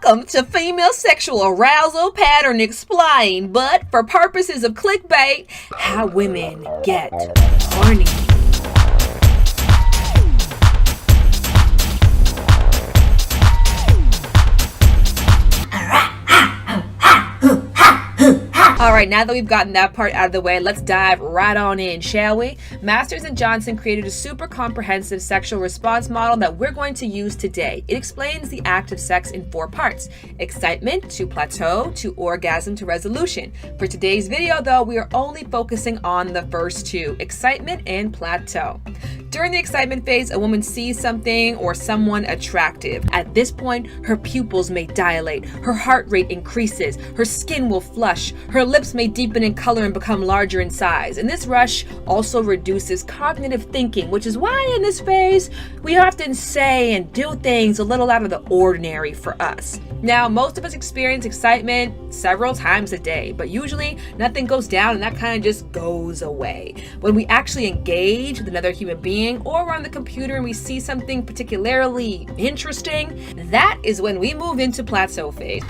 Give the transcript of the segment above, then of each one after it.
Welcome to Female Sexual Arousal Pattern Explained, but for purposes of clickbait, how women get horny. Alright, now that we've gotten that part out of the way, let's dive right on in, shall we? Masters and Johnson created a super comprehensive sexual response model that we're going to use today. It explains the act of sex in 4 parts: excitement to plateau to orgasm to resolution. For today's video though, we are only focusing on the first 2, excitement and plateau. During the excitement phase, a woman sees something or someone attractive. At this point, her pupils may dilate, her heart rate increases, her skin will flush, her lips may deepen in color and become larger in size. And this rush also reduces cognitive thinking, which is why in this phase, we often say and do things a little out of the ordinary for us. Now, most of us experience excitement several times a day, but usually nothing goes down and that kind of just goes away. When we actually engage with another human being, or we're on the computer and we see something particularly interesting, that is when we move into plateau phase.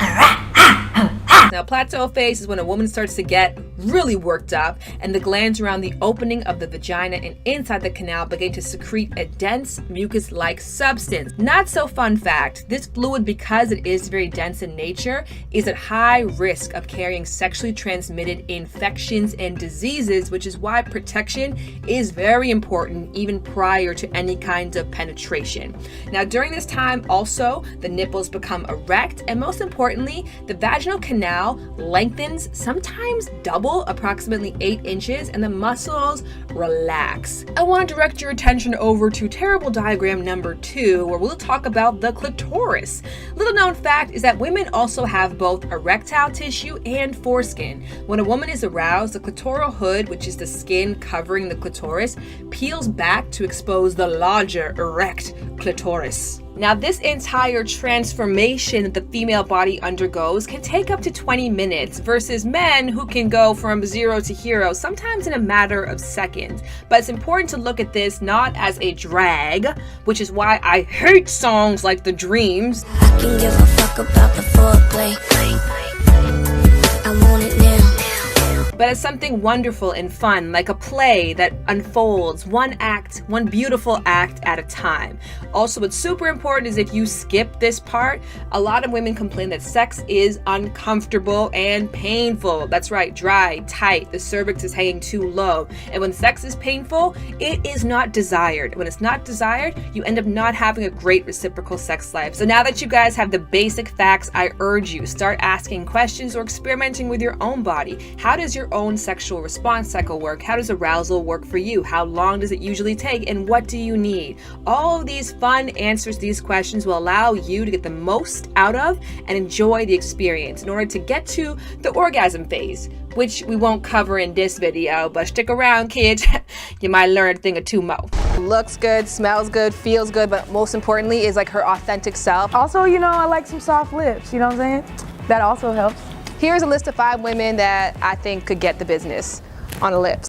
Now, plateau phase is when a woman starts to get really worked up and the glands around the opening of the vagina and inside the canal begin to secrete a dense mucus-like substance. Not so fun fact, this fluid, because it is very dense in nature, is at high risk of carrying sexually transmitted infections and diseases, which is why protection is very important even prior to any kind of penetration. Now, during this time also, the nipples become erect, and most importantly, the vaginal canal lengthens, sometimes double, approximately 8 inches, and the muscles relax. I want to direct your attention over to terrible diagram number 2, where we'll talk about the clitoris. Little known fact is that women also have both erectile tissue and foreskin. When a woman is aroused, the clitoral hood, which is the skin covering the clitoris, peels back to expose the larger erect clitoris. Now, this entire transformation that the female body undergoes can take up to 20 minutes versus men who can go from 0 to hero sometimes in a matter of seconds. But it's important to look at this not as a drag, which is why I hate songs like The Dreams. I can give a fuck about the foreplay. I want it now. But as something wonderful and fun, like a play that unfolds one beautiful act at a time. Also, what's super important is if you skip this part, a lot of women complain that sex is uncomfortable and painful. That's right, dry, tight, the cervix is hanging too low. And when sex is painful, it is not desired. When it's not desired, you end up not having a great reciprocal sex life. So now that you guys have the basic facts, I urge you, start asking questions or experimenting with your own body. How does your own sexual response cycle work? How does arousal work for you? How long does it usually take? And what do you need? All of these fun answers to these questions will allow you to get the most out of and enjoy the experience in order to get to the orgasm phase, which we won't cover in this video, but stick around, kids. You might learn a thing or two more. Looks good, smells good, feels good, but most importantly is like her authentic self. Also, I like some soft lips, you know what I'm saying? That also helps. Here's a list of 5 women that I think could get the business on the lips.